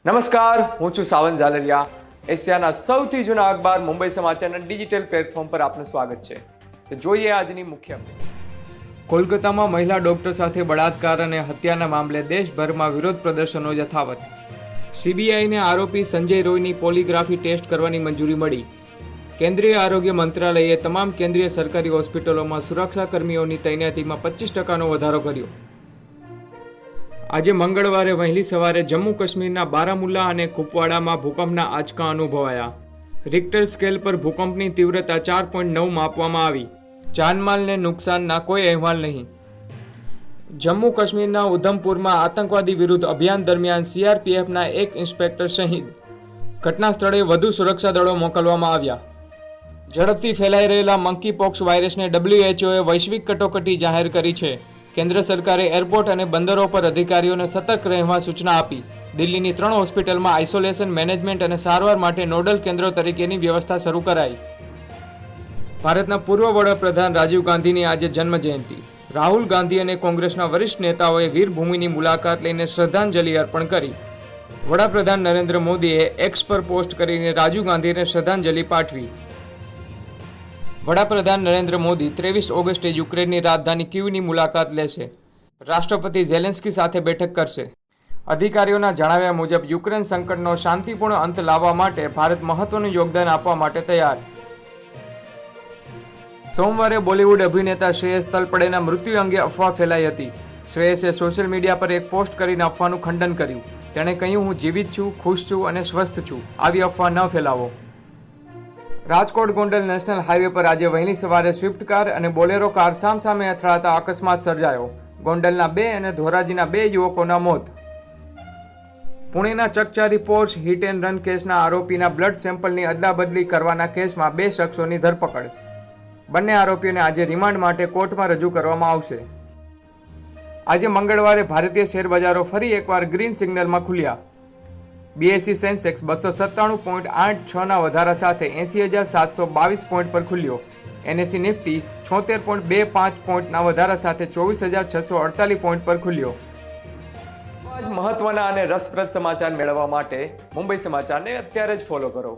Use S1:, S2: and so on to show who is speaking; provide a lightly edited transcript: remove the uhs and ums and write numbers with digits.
S1: નમસ્કાર, હું છું સાવન ઝાલરિયા. એશિયાના સૌથી જૂના અખબાર મુંબઈ સમાચારના ડિજિટલ પ્લેટફોર્મ પર આપનું સ્વાગત છે. તો જોઈએ આજની મુખ્ય અપડેટ. કોલકાતામાં મહિલા ડોક્ટર સાથે બળાત્કાર અને હત્યાના મામલે દેશભરમાં વિરોધ પ્રદર્શનો યથાવત. સીબીઆઈને આરોપી સંજય રોયની પોલીગ્રાફી ટેસ્ટ કરવાની મંજૂરી મળી. કેન્દ્રીય આરોગ્ય મંત્રાલયે તમામ કેન્દ્રીય સરકારી હોસ્પિટલોમાં સુરક્ષાકર્મીઓની તૈનાતીમાં 25% વધારો કર્યો. આજે મંગળવારે વહેલી સવારે જમ્મુ કાશ્મીરના બારામુલ્લા અને કુપવાડામાં ભૂકંપના આંચકા અનુભવાયા. રિક્ટર સ્કેલ પર ભૂકંપની તીવ્રતા 4.9 માપવામાં આવી. જાનમાલને નુકસાનના કોઈ અહેવાલ નહીં. જમ્મુ કાશ્મીરના ઉધમપુરમાં આતંકવાદી વિરુદ્ધ અભિયાન દરમિયાન સીઆરપીએફના એક ઇન્સ્પેક્ટર શહીદ. ઘટના સ્થળે વધુ સુરક્ષા દળો મોકલવામાં આવ્યા. ઝડપથી ફેલાઈ રહેલા મંકીપોક્સ વાયરસને WHOએ વૈશ્વિક કટોકટી જાહેર કરી છે. કેન્દ્ર સરકારે એરપોર્ટ અને બંદરો પર અધિકારીઓને સતર્ક રહેવા સૂચના આપી. દિલ્હીની 3 હોસ્પિટલમાં આઇસોલેશન મેનેજમેન્ટ અને સારવાર માટે નોડલ કેન્દ્રો તરીકેની વ્યવસ્થા શરૂ કરાઈ. ભારતના પૂર્વ વડાપ્રધાન રાજીવ ગાંધીની આજે જન્મજયંતિ. રાહુલ ગાંધી અને કોંગ્રેસના વરિષ્ઠ નેતાઓએ વીરભૂમિની મુલાકાત લઈને શ્રદ્ધાંજલિ અર્પણ કરી. વડાપ્રધાન નરેન્દ્ર મોદીએ એક્સ પર પોસ્ટ કરીને રાજીવ ગાંધીને શ્રદ્ધાંજલિ પાઠવી. વડાપ્રધાન નરેન્દ્ર મોદી 23 ઓગસ્ટે યુક્રેનની રાજધાની કીવની મુલાકાત લેશે. રાષ્ટ્રપતિ ઝેલેન્સ્કી સાથે બેઠક કરશે. અધિકારીઓના જણાવ્યા મુજબ યુક્રેન સંકટનો શાંતિપૂર્ણ અંત લાવવા માટે ભારત મહત્વનું યોગદાન આપવા માટે તૈયાર. સોમવારે બોલિવૂડ અભિનેતા શ્રેયસ તલપડેના મૃત્યુ અંગે અફવા ફેલાઈ હતી. શ્રેયસે સોશિયલ મીડિયા પર એક પોસ્ટ કરીને અફવાનું ખંડન કર્યું. તેણે કહ્યું, હું જીવિત છું, ખુશ છું અને સ્વસ્થ છું. આવી અફવા ન ફેલાવો. રાજકોટ ગોંડલ નેશનલ હાઈવે પર આજે વહેલી સવારે સ્વિફ્ટ કાર અને બોલેરો કાર સામસામે અથડાતા અકસ્માત સર્જાયો. ગોંડલના 2 અને ધોરાજીના 2 યુવકોના મોત. પુણેના ચકચારી પોર્શ હિટ એન્ડ રન કેસના આરોપીના બ્લડ સેમ્પલની અદલાબદલી કરવાના કેસમાં 2 શખ્સોની ધરપકડ. બંને આરોપીઓને આજે રિમાન્ડ માટે કોર્ટમાં રજૂ કરવામાં આવશે. આજે મંગળવારે ભારતીય શેરબજારો ફરી એકવાર ગ્રીન સિગ્નલમાં ખુલ્યા. BSE સેન્સેક્સ 297.86 ના વધારા સાથે 80,722 પોઈન્ટ પર ખુલ્યો. NSE નિફ્ટી 76.25 પોઈન્ટના વધારા સાથે 24,648 પોઈન્ટ પર ખુલ્યો. આજ મહત્વના અને રસપ્રદ સમાચાર મેળવવા માટે મુંબઈ સમાચારને અત્યારે જ ફોલો કરો.